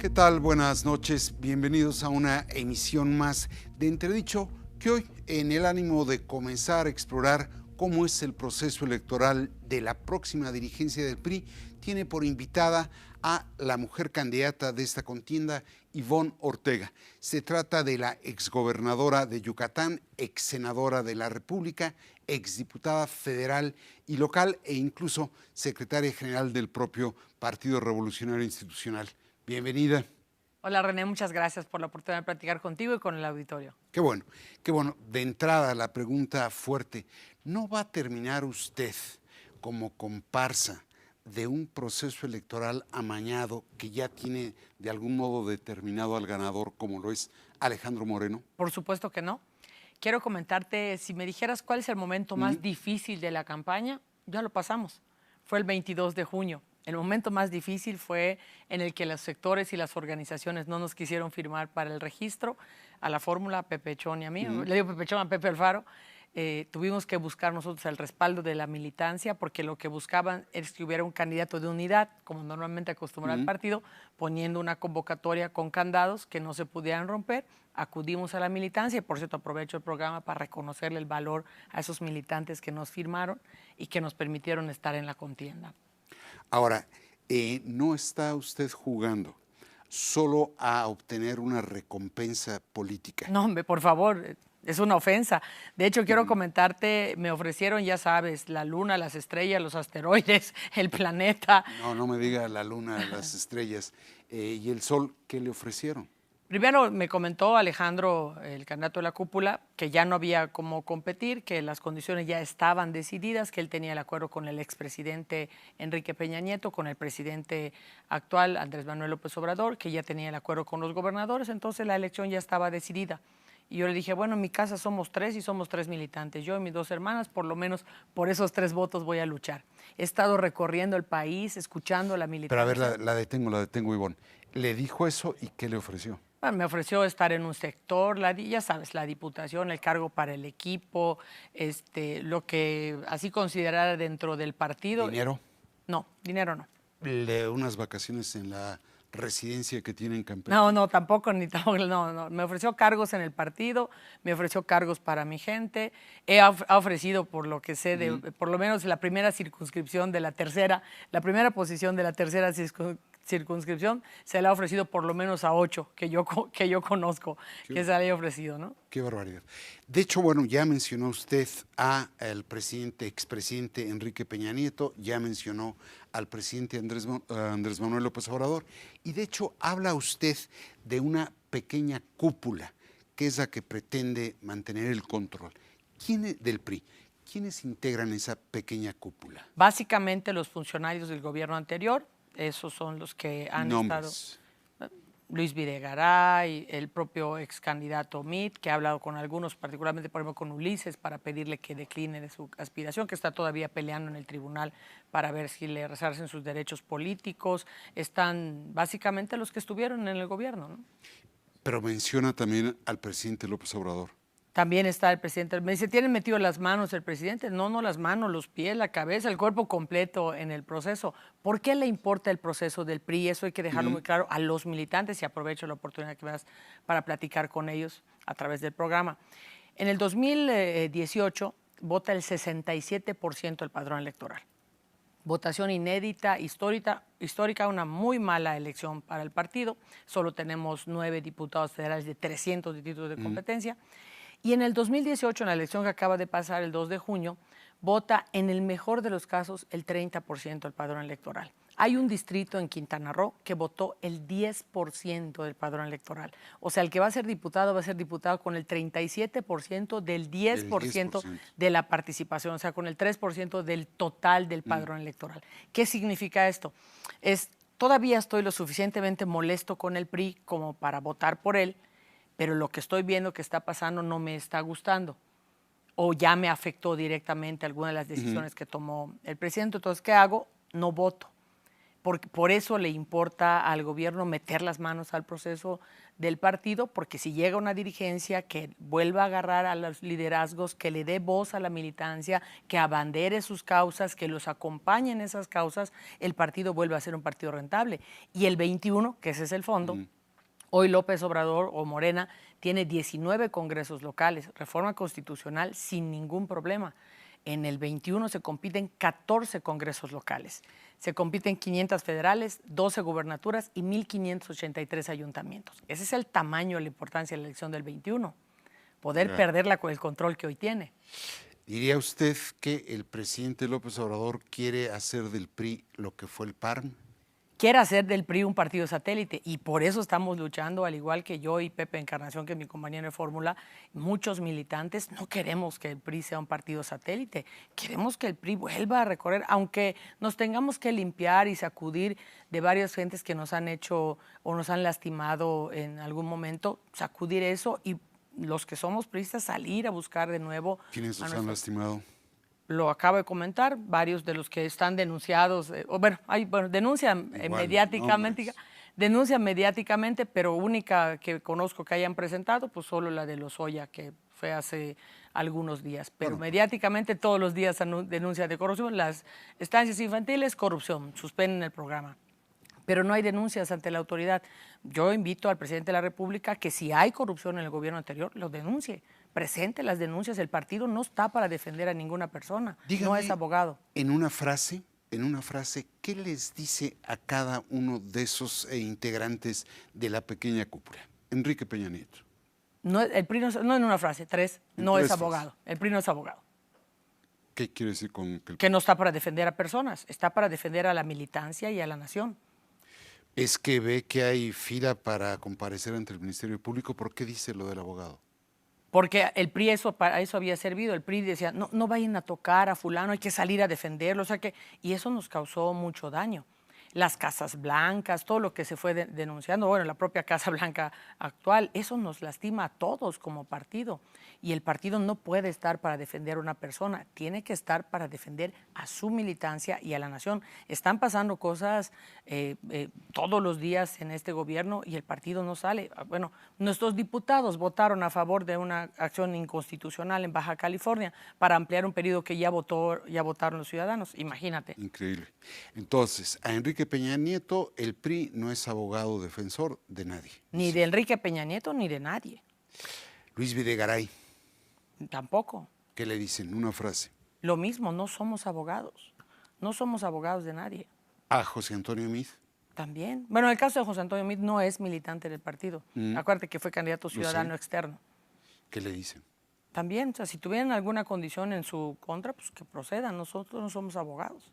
¿Qué tal? Buenas noches. Bienvenidos a una emisión más de Entredicho, que hoy, en el ánimo de comenzar a explorar cómo es el proceso electoral de la próxima dirigencia del PRI, tiene por invitada a la mujer candidata de esta contienda, Ivonne Ortega. Se trata de la exgobernadora de Yucatán, exsenadora de la República, exdiputada federal y local e incluso secretaria general del propio Partido Revolucionario Institucional. Bienvenida. Hola René, muchas gracias por la oportunidad de platicar contigo y con el auditorio. Qué bueno, qué bueno. De entrada la pregunta fuerte, ¿no va a terminar usted como comparsa de un proceso electoral amañado que ya tiene de algún modo determinado al ganador como lo es Alejandro Moreno? Por supuesto que no. Quiero comentarte, si me dijeras cuál es el momento más difícil de la campaña, ya lo pasamos. Fue el 22 de junio. El momento más difícil fue en el que los sectores y las organizaciones no nos quisieron firmar para el registro a la fórmula, a Pepe Chón y a mí. Le digo Pepe Chón, a Pepe Alfaro. Tuvimos que buscar nosotros el respaldo de la militancia porque lo que buscaban es que hubiera un candidato de unidad, como normalmente acostumbra el partido, poniendo una convocatoria con candados que no se pudieran romper. Acudimos a la militancia y, por cierto, aprovecho el programa para reconocerle el valor a esos militantes que nos firmaron y que nos permitieron estar en la contienda. Ahora, no está usted jugando solo a obtener una recompensa política. No, hombre, por favor, es una ofensa. De hecho, quiero comentarte, me ofrecieron, ya sabes, la luna, las estrellas, los asteroides, el planeta. No, no me diga la luna, las estrellas y el sol. ¿Qué le ofrecieron? Primero me comentó Alejandro, el candidato de la cúpula, que ya no había cómo competir, que las condiciones ya estaban decididas, que él tenía el acuerdo con el expresidente Enrique Peña Nieto, con el presidente actual Andrés Manuel López Obrador, que ya tenía el acuerdo con los gobernadores, entonces la elección ya estaba decidida. Y yo le dije, bueno, en mi casa somos 3 y somos 3 militantes. Yo y mis 2 hermanas, por lo menos por esos 3 votos voy a luchar. He estado recorriendo el país, escuchando la militancia. Pero a ver, la detengo, Ivonne. ¿Le dijo eso y qué le ofreció? Bueno, me ofreció estar en un sector, ya sabes, la diputación, el cargo para el equipo, lo que así considerara dentro del partido. ¿Dinero? No, dinero no. Unas vacaciones en la residencia que tiene en Campeche. No, tampoco, no. Me ofreció cargos en el partido, me ofreció cargos para mi gente. Ha ofrecido, por lo que sé, por lo menos la primera circunscripción de la tercera, la primera posición de la tercera circunscripción, se le ha ofrecido por lo menos a 8 que yo conozco, que se le haya ofrecido, ¿no? Qué barbaridad. De hecho, bueno, ya mencionó usted al expresidente Enrique Peña Nieto, ya mencionó al presidente Andrés Manuel López Obrador, y de hecho habla usted de una pequeña cúpula, que es la que pretende mantener el control. Del PRI? ¿Quiénes integran esa pequeña cúpula? Básicamente los funcionarios del gobierno anterior, esos son los que han Nombres. estado. Luis Videgaray, el propio ex candidato Mitt, que ha hablado con algunos, particularmente por ejemplo con Ulises, para pedirle que decline de su aspiración, que está todavía peleando en el tribunal para ver si le resarcen sus derechos políticos. Están básicamente los que estuvieron en el gobierno, ¿no? Pero menciona también al presidente López Obrador. También está el presidente. Me dice, ¿tienen metido las manos el presidente? No las manos, los pies, la cabeza, el cuerpo completo en el proceso. ¿Por qué le importa el proceso del PRI? Eso hay que dejarlo muy claro a los militantes y aprovecho la oportunidad que me das para platicar con ellos a través del programa. En el 2018 vota el 67% del padrón electoral. Votación inédita, histórica, una muy mala elección para el partido. Solo tenemos 9 diputados federales de 300 distritos de competencia. Y en el 2018, en la elección que acaba de pasar, el 2 de junio, vota en el mejor de los casos el 30% del padrón electoral. Hay un distrito en Quintana Roo que votó el 10% del padrón electoral. O sea, el que va a ser diputado con el 37% del 10% de la participación, o sea, con el 3% del total del padrón electoral. ¿Qué significa esto? Todavía estoy lo suficientemente molesto con el PRI como para votar por él, pero lo que estoy viendo que está pasando no me está gustando o ya me afectó directamente alguna de las decisiones que tomó el presidente. Entonces, ¿qué hago? No voto. Por eso le importa al gobierno meter las manos al proceso del partido, porque si llega una dirigencia que vuelva a agarrar a los liderazgos, que le dé voz a la militancia, que abandere sus causas, que los acompañe en esas causas, el partido vuelve a ser un partido rentable. Y el 21, que ese es el fondo, hoy López Obrador o Morena tiene 19 congresos locales, reforma constitucional sin ningún problema. En el 21 se compiten 14 congresos locales. Se compiten 500 federales, 12 gubernaturas y 1.583 ayuntamientos. Ese es el tamaño, la importancia de la elección del 21. Poder perderla con el control que hoy tiene. ¿Diría usted que el presidente López Obrador quiere hacer del PRI lo que fue el PARM? Quiere hacer del PRI un partido satélite y por eso estamos luchando, al igual que yo y Pepe Encarnación, que es mi compañero de fórmula, muchos militantes no queremos que el PRI sea un partido satélite, queremos que el PRI vuelva a recorrer, aunque nos tengamos que limpiar y sacudir de varias gentes que nos han hecho o nos han lastimado en algún momento, sacudir eso y los que somos priistas salir a buscar de nuevo. ¿Quiénes nos han lastimado? Lo acabo de comentar, varios de los que están denunciados, denuncian mediáticamente, pero única que conozco que hayan presentado, pues solo la de Lozoya, que fue hace algunos días. Pero mediáticamente todos los días denuncia de corrupción, las estancias infantiles, corrupción, suspenden el programa. Pero no hay denuncias ante la autoridad. Yo invito al presidente de la República que si hay corrupción en el gobierno anterior, lo denuncie. Presente las denuncias. El partido no está para defender a ninguna persona. Dígame, no es abogado. En una frase, ¿qué les dice a cada uno de esos integrantes de la pequeña cúpula? Enrique Peña Nieto. No, el PRI no en una frase, no es abogado. El PRI no es abogado. ¿Qué quiere decir con que que no está para defender a personas, está para defender a la militancia y a la nación? Es que ve que hay fila para comparecer ante el Ministerio Público. ¿Por qué dice lo del abogado? Porque el PRI para eso había servido. El PRI decía, no vayan a tocar a fulano, hay que salir a defenderlo. Y eso nos causó mucho daño. Las casas blancas, todo lo que se fue denunciando, bueno, la propia Casa Blanca actual, eso nos lastima a todos como partido. Y el partido no puede estar para defender a una persona, tiene que estar para defender a su militancia y a la nación. Están pasando cosas todos los días en este gobierno y el partido no sale. Bueno, nuestros diputados votaron a favor de una acción inconstitucional en Baja California para ampliar un periodo que ya votaron los ciudadanos. Imagínate. Increíble. Entonces, a Enrique Peña Nieto, el PRI no es abogado defensor de nadie. Ni de Enrique Peña Nieto ni de nadie. Luis Videgaray. Tampoco. ¿Qué le dicen? Una frase. Lo mismo, no somos abogados. No somos abogados de nadie. ¿A José Antonio Meade? También. Bueno, en el caso de José Antonio Meade no es militante del partido. Acuérdate que fue candidato ciudadano externo. ¿Qué le dicen? También, o sea, si tuvieran alguna condición en su contra, pues que procedan. Nosotros no somos abogados.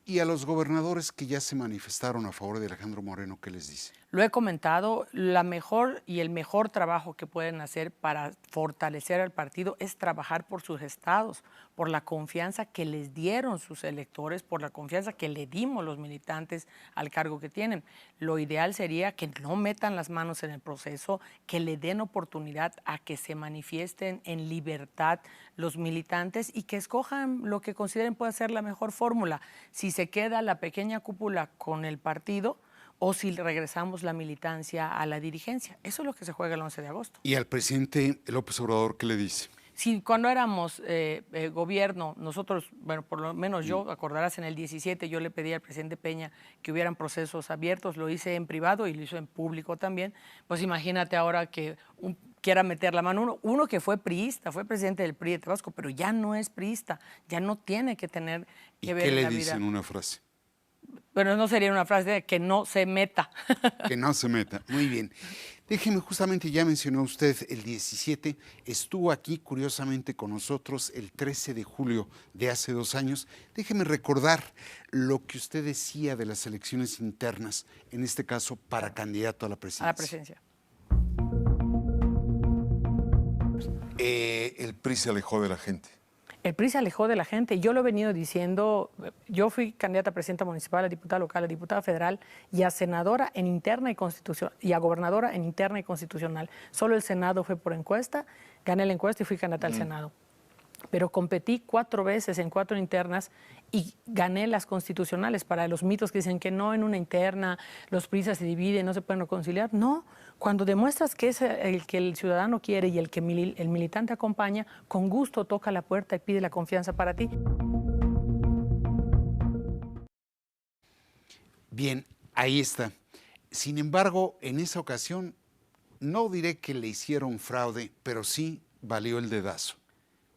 Y a los gobernadores que ya se manifestaron a favor de Alejandro Moreno, ¿qué les dice? Lo he comentado, el mejor trabajo que pueden hacer para fortalecer al partido es trabajar por sus estados, por la confianza que les dieron sus electores, por la confianza que le dimos los militantes al cargo que tienen. Lo ideal sería que no metan las manos en el proceso, que le den oportunidad a que se manifiesten en libertad los militantes y que escojan lo que consideren puede ser la mejor fórmula. Si se queda la pequeña cúpula con el partido, o si regresamos la militancia a la dirigencia. Eso es lo que se juega el 11 de agosto. ¿Y al presidente López Obrador qué le dice? Si cuando éramos gobierno, nosotros, bueno, por lo menos yo, acordarás, en el 17 yo le pedí al presidente Peña que hubieran procesos abiertos, lo hice en privado y lo hizo en público también. Pues imagínate ahora que quiera meter la mano uno que fue priista, fue presidente del PRI de Tabasco, pero ya no es priista, ya no tiene que tener que ver en la vida. ¿Y qué le dice en una frase? Bueno, no sería una frase de que no se meta. Que no se meta. Muy bien. Déjeme, justamente ya mencionó usted el 17, estuvo aquí curiosamente con nosotros el 13 de julio de hace 2 años. Déjeme recordar lo que usted decía de las elecciones internas, en este caso para candidato a la presidencia. A la presidencia. El PRI se alejó de la gente. El PRI se alejó de la gente. Yo lo he venido diciendo. Yo fui candidata a presidenta municipal, a diputada local, a diputada federal y a senadora en interna y constitucional y a gobernadora en interna y constitucional. Solo el Senado fue por encuesta. Gané la encuesta y fui candidata al Senado. pero competí 4 veces en 4 internas y gané las constitucionales. Para los mitos que dicen que no, en una interna los prisas se dividen, no se pueden reconciliar. No, cuando demuestras que es el que el ciudadano quiere y el que el militante acompaña, con gusto toca la puerta y pide la confianza para ti. Bien, ahí está. Sin embargo, en esa ocasión, no diré que le hicieron fraude, pero sí valió el dedazo.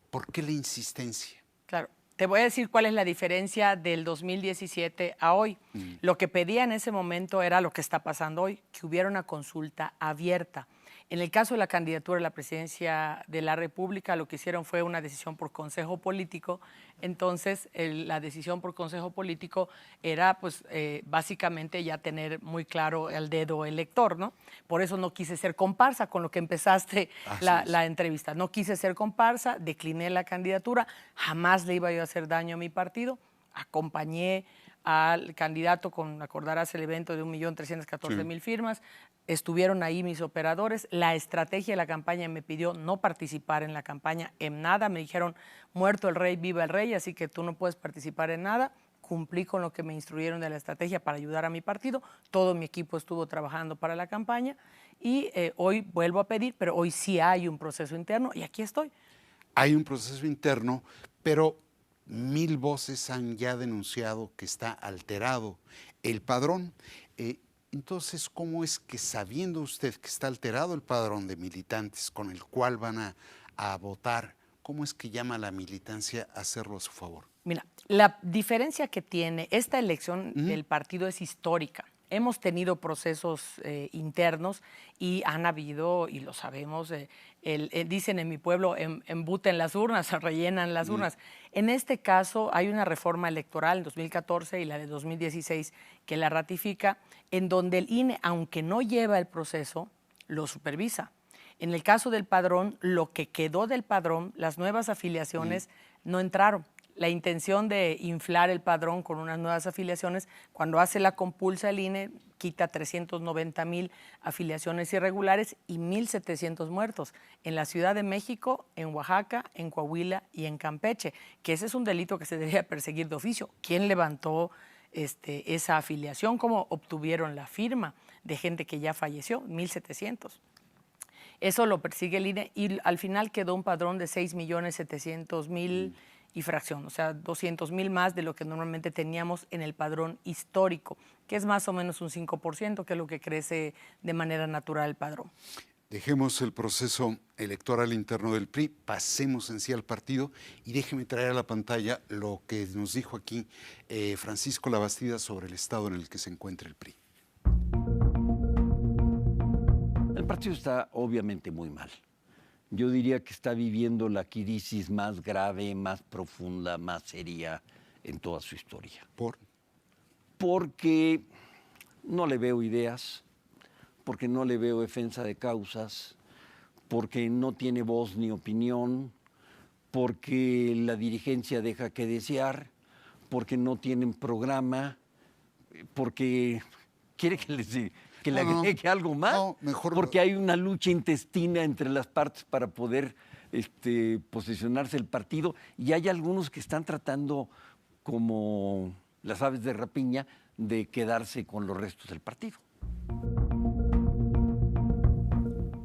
¿Por qué la insistencia? Claro, te voy a decir cuál es la diferencia del 2017 a hoy. Lo que pedía en ese momento era lo que está pasando hoy, que hubiera una consulta abierta. En el caso de la candidatura a la presidencia de la República, lo que hicieron fue una decisión por consejo político. Entonces, la decisión por consejo político era, pues, básicamente ya tener muy claro el dedo elector, ¿no? Por eso no quise ser comparsa, con lo que empezaste la entrevista. No quise ser comparsa, decliné la candidatura, jamás le iba yo a hacer daño a mi partido, acompañé al candidato con, acordarás el evento de 1.314.000 firmas, estuvieron ahí mis operadores, la estrategia de la campaña me pidió no participar en la campaña en nada, me dijeron muerto el rey, viva el rey, así que tú no puedes participar en nada, cumplí con lo que me instruyeron de la estrategia para ayudar a mi partido, todo mi equipo estuvo trabajando para la campaña y hoy vuelvo a pedir, pero hoy sí hay un proceso interno y aquí estoy. Hay un proceso interno, pero 1000 voces han ya denunciado que está alterado el padrón. Entonces, ¿cómo es que sabiendo usted que está alterado el padrón de militantes con el cual van a votar, cómo es que llama a la militancia a hacerlo a su favor? Mira, la diferencia que tiene esta elección del partido es histórica. Hemos tenido procesos internos y han habido, y lo sabemos, dicen en mi pueblo, embuten las urnas, rellenan las urnas. En este caso hay una reforma electoral en 2014 y la de 2016 que la ratifica, en donde el INE, aunque no lleva el proceso, lo supervisa. En el caso del padrón, lo que quedó del padrón, las nuevas afiliaciones no entraron. La intención de inflar el padrón con unas nuevas afiliaciones, cuando hace la compulsa el INE, quita 390,000 afiliaciones irregulares y 1,700 muertos en la Ciudad de México, en Oaxaca, en Coahuila y en Campeche, que ese es un delito que se debería perseguir de oficio. ¿Quién levantó esa afiliación? ¿Cómo obtuvieron la firma de gente que ya falleció? 1,700. Eso lo persigue el INE y al final quedó un padrón de 6,700,000 y fracción, o sea, 200,000 más de lo que normalmente teníamos en el padrón histórico, que es más o menos un 5%, que es lo que crece de manera natural el padrón. Dejemos el proceso electoral interno del PRI, pasemos en sí al partido y déjeme traer a la pantalla lo que nos dijo aquí Francisco Labastida sobre el estado en el que se encuentra el PRI. El partido está obviamente muy mal. Yo diría que está viviendo la crisis más grave, más profunda, más seria en toda su historia. ¿Por? Porque no le veo ideas, porque no le veo defensa de causas, porque no tiene voz ni opinión, porque la dirigencia deja que desear, porque no tienen programa, porque quiere que les diga que le agregue algo más, mejor porque hay una lucha intestina entre las partes para poder posicionarse el partido, y hay algunos que están tratando, como las aves de rapiña, de quedarse con los restos del partido.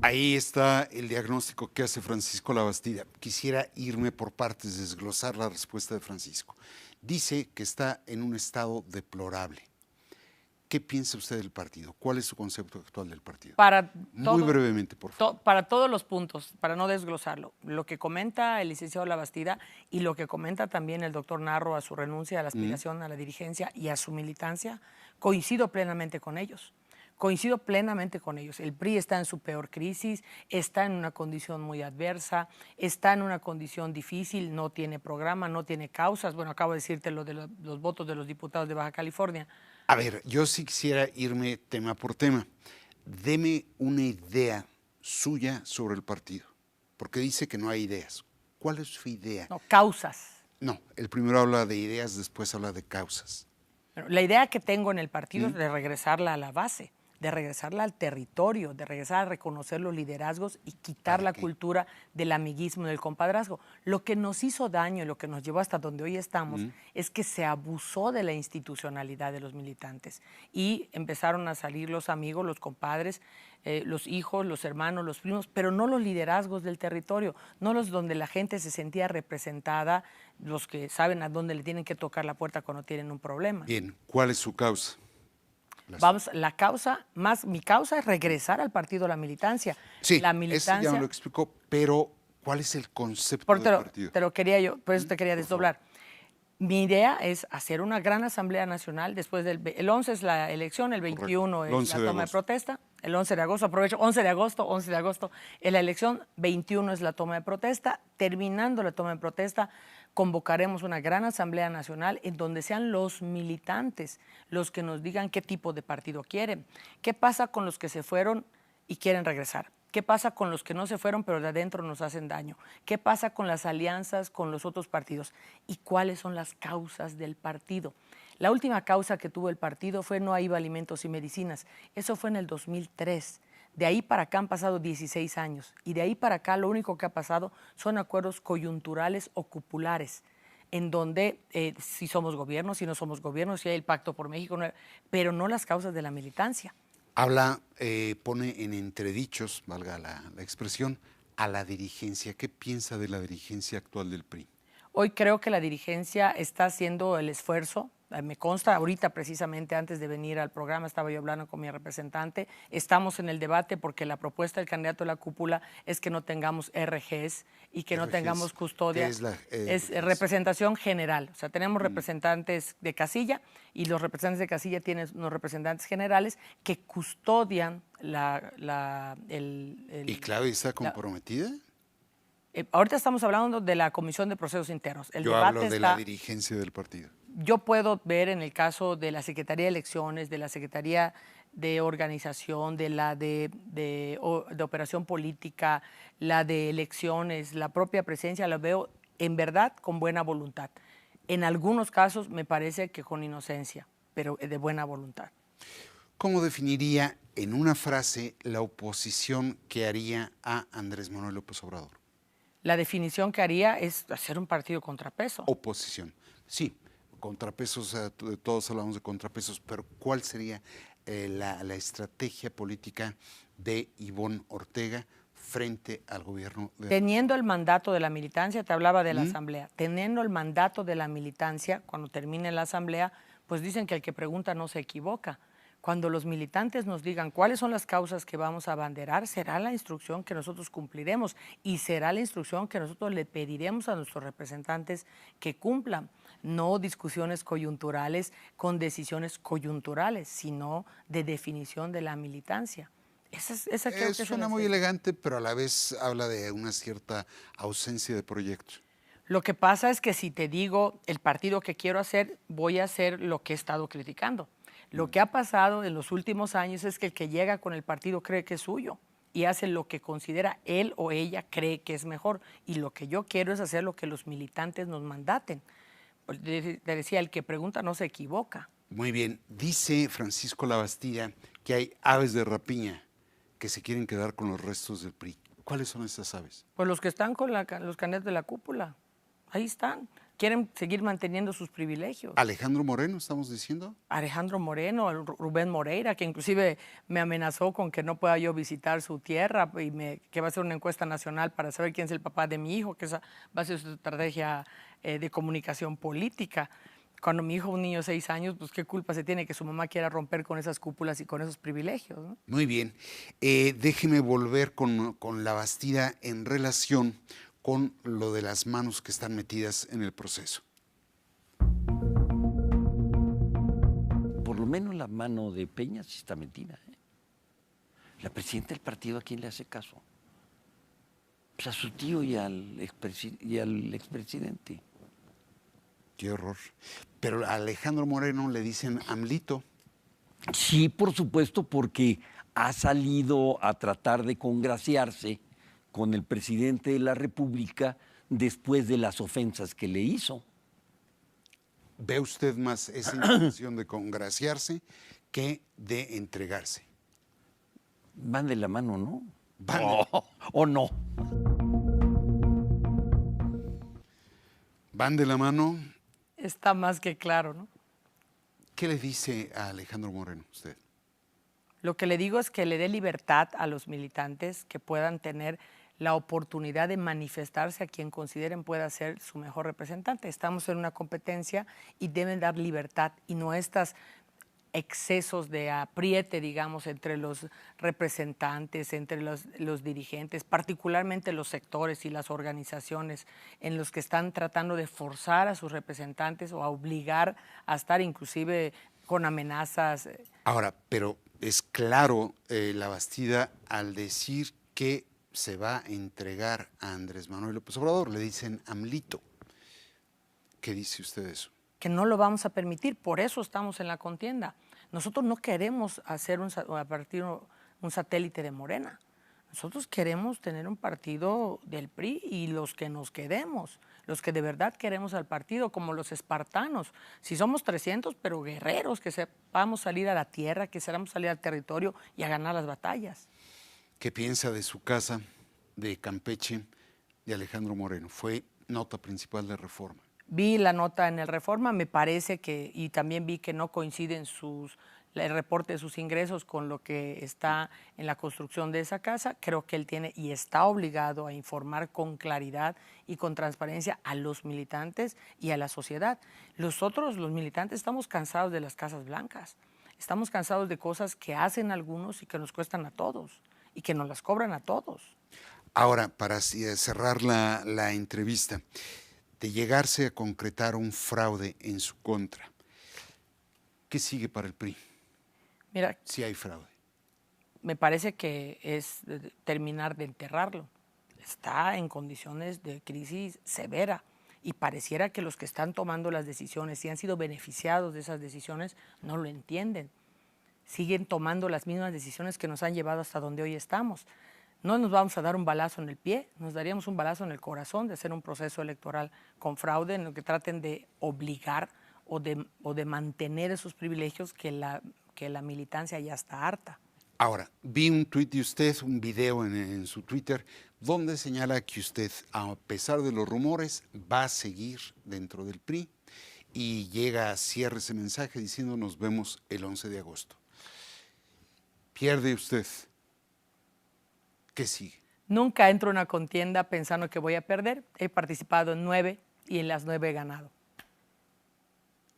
Ahí está el diagnóstico que hace Francisco Labastida. Quisiera irme por partes, desglosar la respuesta de Francisco. Dice que está en un estado deplorable. ¿Qué piensa usted del partido? ¿Cuál es su concepto actual del partido? Muy brevemente, por favor. Para todos los puntos, para no desglosarlo, lo que comenta el licenciado Labastida y lo que comenta también el doctor Narro a su renuncia, a la aspiración a la dirigencia y a su militancia, coincido plenamente con ellos. Coincido plenamente con ellos. El PRI está en su peor crisis, está en una condición muy adversa, está en una condición difícil, no tiene programa, no tiene causas. Bueno, acabo de decirte lo de los votos de los diputados de Baja California. A ver, yo sí quisiera irme tema por tema. Deme una idea suya sobre el partido, porque dice que no hay ideas. ¿Cuál es su idea? No, causas. No, el primero habla de ideas, después habla de causas. Bueno, la idea que tengo en el partido es de regresarla a la base. de regresarla al territorio, de regresar a reconocer los liderazgos y quitar la cultura del amiguismo y del compadrazgo. Lo que nos hizo daño y lo que nos llevó hasta donde hoy estamos es que se abusó de la institucionalidad de los militantes y empezaron a salir los amigos, los compadres, los hijos, los hermanos, los primos, pero no los liderazgos del territorio, no los donde la gente se sentía representada, los que saben a dónde le tienen que tocar la puerta cuando tienen un problema. Bien, ¿cuál es su causa? Mi causa es regresar al partido a la militancia. Sí, la eso militancia, ya me lo explicó, pero ¿cuál es el concepto del partido? te lo quería yo, por eso te quería desdoblar. Mi idea es hacer una gran asamblea nacional después el 11 es la elección, el 21 es la toma de protesta, el 11 de agosto, aprovecho, 11 de agosto es la elección, 21 es la toma de protesta. Terminando la toma de protesta, convocaremos una gran asamblea nacional en donde sean los militantes los que nos digan qué tipo de partido quieren. ¿Qué pasa con los que se fueron y quieren regresar? ¿Qué pasa con los que no se fueron pero de adentro nos hacen daño? ¿Qué pasa con las alianzas con los otros partidos? ¿Y cuáles son las causas del partido? La última causa que tuvo el partido fue no iba alimentos y medicinas. Eso fue en el 2003. De ahí para acá han pasado 16 años y de ahí para acá lo único que ha pasado son acuerdos coyunturales o cupulares, en donde si somos gobierno, si no somos gobierno, si hay el Pacto por México, pero no las causas de la militancia. Pone en entredichos, valga la expresión, a la dirigencia. ¿Qué piensa de la dirigencia actual del PRI? Hoy creo que la dirigencia está haciendo el esfuerzo. Me consta, ahorita precisamente antes de venir al programa estaba yo hablando con mi representante, estamos en el debate porque la propuesta del candidato de la cúpula es que no tengamos RGs y que no tengamos custodia. Es representación general, o sea, tenemos representantes de casilla y los representantes de casilla tienen unos representantes generales que custodian ¿Y Claudia está comprometida? Ahorita estamos hablando de la Comisión de Procesos Internos. Yo hablo de la dirigencia del partido. Yo puedo ver en el caso de la Secretaría de Elecciones, de la Secretaría de Organización, de la de Operación Política, la de Elecciones, la propia presencia, la veo en verdad con buena voluntad. En algunos casos me parece que con inocencia, pero de buena voluntad. ¿Cómo definiría en una frase la oposición que haría a Andrés Manuel López Obrador? La definición que haría es hacer un partido contrapeso. Oposición, sí. Contrapesos, todos hablamos de contrapesos, pero ¿cuál sería la estrategia política de Ivonne Ortega frente al gobierno? Teniendo el mandato de la militancia, te hablaba de la asamblea, teniendo el mandato de la militancia, cuando termine la asamblea, pues dicen que el que pregunta no se equivoca. Cuando los militantes nos digan cuáles son las causas que vamos a abanderar, será la instrucción que nosotros cumpliremos y será la instrucción que nosotros le pediremos a nuestros representantes que cumplan. No discusiones coyunturales con decisiones coyunturales, sino de definición de la militancia. Esa creo que suena muy elegante, pero a la vez habla de una cierta ausencia de proyecto. Lo que pasa es que si te digo el partido que quiero hacer, voy a hacer lo que he estado criticando. Lo que ha pasado en los últimos años es que el que llega con el partido cree que es suyo y hace lo que considera él o ella cree que es mejor. Y lo que yo quiero es hacer lo que los militantes nos mandaten. Te decía, el que pregunta no se equivoca. Muy bien. Dice Francisco Labastida que hay aves de rapiña que se quieren quedar con los restos del PRI. ¿Cuáles son esas aves? Pues los que están con los candidatos de la cúpula. Ahí están. Quieren seguir manteniendo sus privilegios. Alejandro Moreno, estamos diciendo. Alejandro Moreno, Rubén Moreira, que inclusive me amenazó con que no pueda yo visitar su tierra y que va a hacer una encuesta nacional para saber quién es el papá de mi hijo, que esa va a ser su estrategia de comunicación política. Cuando mi hijo, un niño de 6 años, pues qué culpa se tiene que su mamá quiera romper con esas cúpulas y con esos privilegios, ¿no? Muy bien. Déjeme volver con Labastida en relación con lo de las manos que están metidas en el proceso. Por lo menos la mano de Peña sí está metida. La presidenta del partido, ¿a quién le hace caso? Pues a su tío y al expresidente. Qué horror. Pero a Alejandro Moreno le dicen AMLito. Sí, por supuesto, porque ha salido a tratar de congraciarse con el presidente de la República después de las ofensas que le hizo. ¿Ve usted más esa intención de congraciarse que de entregarse? Van de la mano, ¿no? Van ¿O no? van de la mano. Está más que claro, ¿no? ¿Qué le dice a Alejandro Moreno usted? Lo que le digo es que le dé libertad a los militantes que puedan tener la oportunidad de manifestarse a quien consideren pueda ser su mejor representante. Estamos en una competencia y deben dar libertad y no estos excesos de apriete, digamos, entre los representantes, entre los dirigentes, particularmente los sectores y las organizaciones en los que están tratando de forzar a sus representantes o a obligar a estar inclusive con amenazas. Ahora, pero es claro la Bastida al decir que se va a entregar a Andrés Manuel López Obrador. Le dicen AMLito. ¿Qué dice usted de eso? Que no lo vamos a permitir, por eso estamos en la contienda. Nosotros no queremos hacer un satélite de Morena. Nosotros queremos tener un partido del PRI y los que nos quedemos, los que de verdad queremos al partido, como los espartanos. Si somos 300, pero guerreros, que sepamos salir a la tierra, que sepamos salir al territorio y a ganar las batallas. ¿Qué piensa de su casa, de Campeche, de Alejandro Moreno? Fue nota principal de Reforma. Vi la nota en el Reforma, me parece que, y también vi que no coinciden el reporte de sus ingresos con lo que está en la construcción de esa casa. Creo que él tiene y está obligado a informar con claridad y con transparencia a los militantes y a la sociedad. Nosotros, los militantes, estamos cansados de las casas blancas. Estamos cansados de cosas que hacen algunos y que nos cuestan a todos y que nos las cobran a todos. Ahora, para cerrar la entrevista, de llegarse a concretar un fraude en su contra, ¿qué sigue para el PRI? Mira, Si hay fraude. me parece que es terminar de enterrarlo. Está en condiciones de crisis severa y pareciera que los que están tomando las decisiones y han sido beneficiados de esas decisiones no lo entienden. Siguen tomando las mismas decisiones que nos han llevado hasta donde hoy estamos. No nos vamos a dar un balazo en el pie, nos daríamos un balazo en el corazón de hacer un proceso electoral con fraude en el que traten de obligar o de mantener esos privilegios que la militancia ya está harta. Ahora, vi un tuit de usted, un video en su Twitter, donde señala que usted, a pesar de los rumores, va a seguir dentro del PRI y llega a cierre ese mensaje diciendo nos vemos el 11 de agosto. Pierde usted. ¿Qué sigue? Nunca entro en una contienda pensando que voy a perder. He participado en 9 y en las 9 he ganado.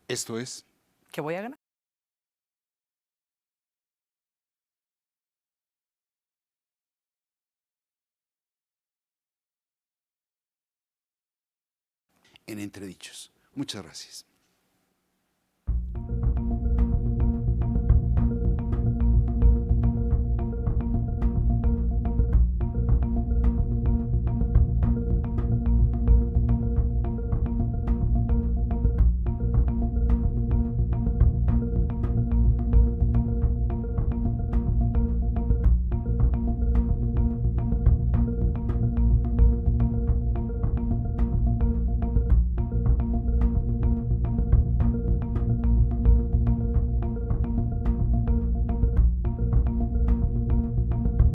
Esto es. ¿Que voy a ganar? En Entredichos. Muchas gracias.